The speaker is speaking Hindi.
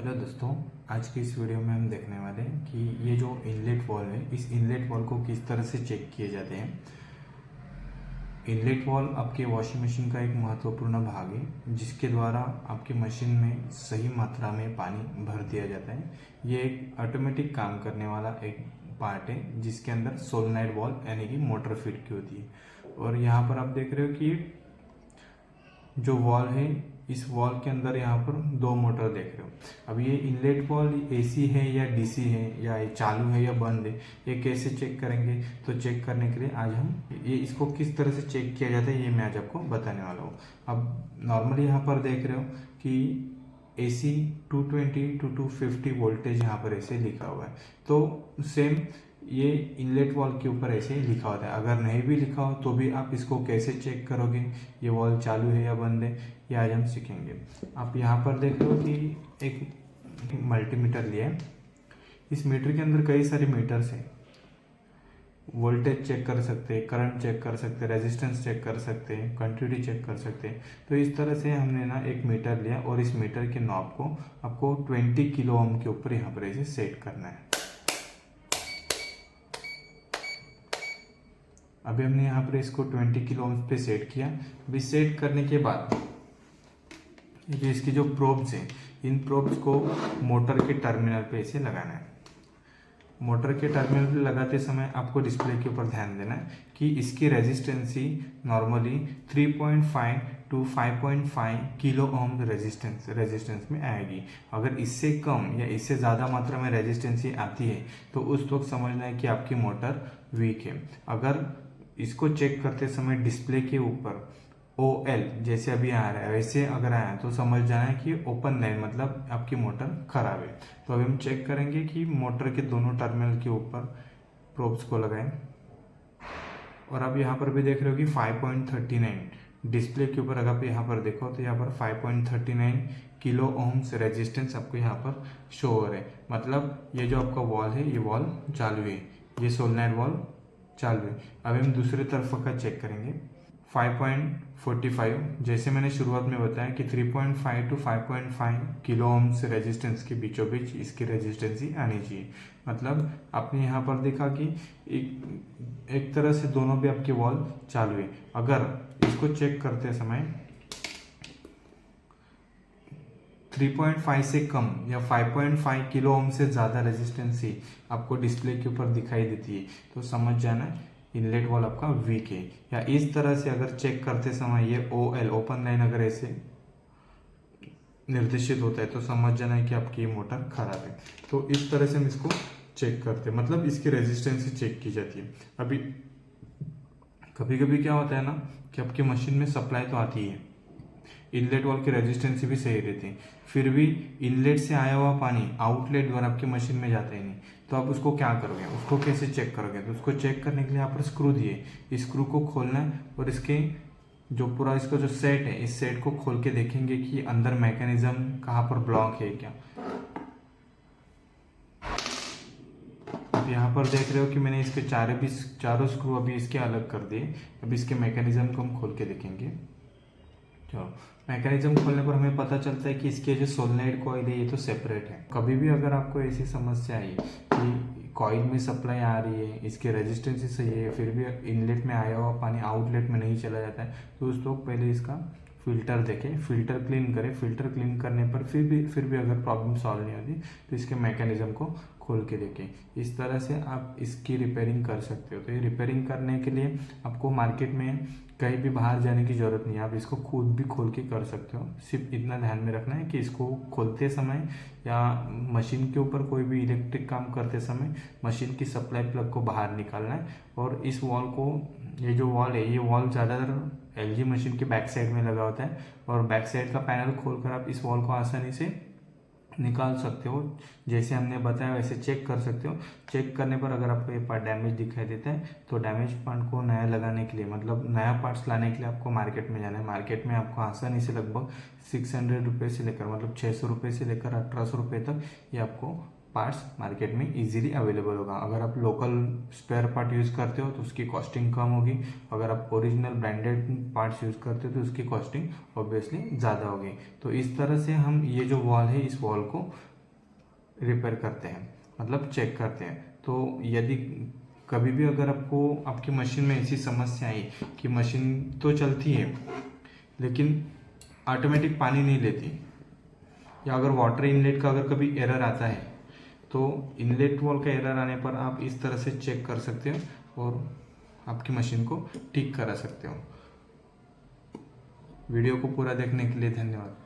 हेलो दोस्तों, आज की इस वीडियो में हम देखने वाले हैं कि ये जो इनलेट वॉल है, इस इनलेट वॉल को किस तरह से चेक किए जाते हैं। इनलेट वॉल आपके वॉशिंग मशीन का एक महत्वपूर्ण भाग है जिसके द्वारा आपकी मशीन में सही मात्रा में पानी भर दिया जाता है। ये एक ऑटोमेटिक काम करने वाला एक पार्ट है जिसके अंदर सोलेनॉइड वॉल यानी कि मोटर फिट की होती है। और यहाँ पर आप देख रहे हो कि जो वॉल है, इस वॉल के अंदर यहाँ पर दो मोटर देख रहे हो। अब ये इनलेट वॉल एसी है या डीसी है या ये चालू है या बंद है, ये कैसे चेक करेंगे। तो चेक करने के लिए आज हम ये इसको किस तरह से चेक किया जाता है ये मैं आज आपको बताने वाला हूँ। अब नॉर्मली यहाँ पर देख रहे हो कि AC 220 to 250 वोल्टेज यहाँ पर ऐसे लिखा हुआ है। तो सेम ये इनलेट वॉल के ऊपर ऐसे ही लिखा होता है। अगर नहीं भी लिखा हो तो भी आप इसको कैसे चेक करोगे, ये वॉल चालू है या बंद है, ये आज हम सीखेंगे। आप यहाँ पर देख रहे हो कि एक मल्टीमीटर लिया है। इस मीटर के अंदर कई सारे मीटर्स हैं। वोल्टेज चेक कर सकते हैं, करंट चेक कर सकते हैं, रेजिस्टेंस चेक कर सकते हैं, क्वांटिटी चेक कर सकते हैं। तो इस तरह से हमने ना एक मीटर लिया और इस मीटर के नॉब को आपको 20 किलो ओम के ऊपर यहाँ पर ऐसे सेट करना है। अभी हमने यहाँ पर इसको 20 किलो ओम पे सेट किया। अभी सेट करने के बाद ये इसकी जो प्रोब्स हैं, इन प्रोब्स को मोटर के टर्मिनल पे ऐसे लगाना है। मोटर के टर्मिनल पे लगाते समय आपको डिस्प्ले के ऊपर ध्यान देना है कि इसकी resistancy normally 3.5 to 5.5 kilo ohm resistance में आएगी। अगर इससे कम या इससे ज़्यादा मात्रा में रेजिस्टेंसी आती है तो उस वक्त समझना है कि आपकी मोटर वीक है। अगर इसको चेक करते समय डिस्प्ले के ऊपर OL जैसे अभी आ रहा है वैसे अगर आया तो समझ जाना है कि ओपन लाइन मतलब आपकी मोटर खराब है। तो अभी हम चेक करेंगे कि मोटर के दोनों टर्मिनल के ऊपर प्रोब्स को लगाएं। और अब यहाँ पर भी देख रहे हो कि 5.39 डिस्प्ले के ऊपर अगर आप यहाँ पर देखो तो यहाँ पर 5.39 किलो ओम्स रेजिस्टेंस आपको यहाँ पर शो हो रहा है। मतलब ये जो आपका वॉल है, ये वॉल चालू है, ये सोलेनॉइड वॉल चालू है। अभी हम दूसरी तरफ का चेक करेंगे। 5.45 जैसे मैंने शुरुआत में बताया कि 3.5 to 5.5 किलो ओम्स रेजिस्टेंस के बीचों बीच इसकी रेजिस्टेंसी आनी चाहिए। मतलब आपने यहाँ पर देखा कि एक तरह से दोनों भी आपके वॉल चालू है। अगर इसको चेक करते समय 3.5 से कम या 5.5 किलो ओम से ज़्यादा रेजिस्टेंसी आपको डिस्प्ले के ऊपर दिखाई देती है तो समझ जाना है इनलेट वॉल आपका वीक है। या इस तरह से अगर चेक करते समय ये OL ओपन लाइन अगर ऐसे निर्देशित होता है तो समझ जाना है कि आपकी ये मोटर खराब है। तो इस तरह से हम इसको चेक करते हैं, मतलब इसकी रेजिस्टेंस चेक की जाती है। अभी कभी कभी क्या होता है ना कि आपकी मशीन में सप्लाई तो आती है, इनलेट वॉल की रेजिस्टेंस भी सही रहती है, फिर भी इनलेट से आया हुआ पानी आउटलेट द्वारा आपकी मशीन में जाता ही नहीं। तो आप उसको क्या करोगे, उसको कैसे चेक करोगे। तो उसको चेक करने के लिए यहाँ पर स्क्रू दिए, इस स्क्रू को खोलना है और इसके जो पूरा इसका जो सेट है, इस सेट को खोल के देखेंगे कि अंदर मैकेनिज्म कहाँ पर ब्लॉक है क्या। अब यहाँ पर देख रहे हो कि मैंने इसके चारों स्क्रू अभी इसके अलग कर दिए। अब इसके मैकेनिज्म को हम खोल के देखेंगे। तो मैकेनिज्म खोलने पर हमें पता चलता है कि इसके जो सोलेनॉइड कॉइल है ये तो सेपरेट है। कभी भी अगर आपको ऐसी समस्या आई कि कॉइल में सप्लाई आ रही है, इसके रेजिस्टेंस सही है, फिर भी इनलेट में आया हुआ पानी आउटलेट में नहीं चला जाता है, तो उस वक्त पहले इसका फिल्टर देखें, फिल्टर क्लीन करें। फिल्टर क्लीन करने पर फिर भी अगर प्रॉब्लम सॉल्व नहीं होती तो इसके मैकेनिज्म को खोल के देखें। इस तरह से आप इसकी रिपेयरिंग कर सकते हो। तो ये रिपेयरिंग करने के लिए आपको मार्केट में कहीं भी बाहर जाने की ज़रूरत नहीं है, आप इसको खुद भी खोल के कर सकते हो। सिर्फ इतना ध्यान में रखना है कि इसको खोलते समय या मशीन के ऊपर कोई भी इलेक्ट्रिक काम करते समय मशीन की सप्लाई प्लग को बाहर निकालना है। और इस वॉल को, ये जो वॉल है, ये वॉल ज़्यादातर LG मशीन के बैक साइड में लगा होता है और बैक साइड का पैनल खोलकर आप इस वॉल को आसानी से निकाल सकते हो। जैसे हमने बताया वैसे चेक कर सकते हो। चेक करने पर अगर आपको ये पार्ट डैमेज दिखाई देता है तो डैमेज पार्ट को नया लगाने के लिए, मतलब नया पार्ट्स लाने के लिए आपको मार्केट में जाना है। मार्केट में आपको आसानी से लगभग 600 रुपये से लेकर, मतलब 600 रुपये से लेकर 1800 रुपये तक ये आपको पार्ट्स मार्केट में इजीली अवेलेबल होगा। अगर आप लोकल स्पेयर पार्ट यूज़ करते हो तो उसकी कॉस्टिंग कम होगी, अगर आप ओरिजिनल ब्रांडेड पार्ट्स यूज़ करते हो तो उसकी कॉस्टिंग ऑब्वियसली ज़्यादा होगी। तो इस तरह से हम ये जो वॉल है इस वॉल को रिपेयर करते हैं, मतलब चेक करते हैं। तो यदि कभी भी अगर आपको आपकी मशीन में ऐसी समस्या आई कि मशीन तो चलती है लेकिन ऑटोमेटिक पानी नहीं लेती, या अगर वाटर इनलेट का अगर कभी एरर आता है तो इनलेट वॉल का एरर आने पर आप इस तरह से चेक कर सकते हो और आपकी मशीन को ठीक करा सकते हो। वीडियो को पूरा देखने के लिए धन्यवाद।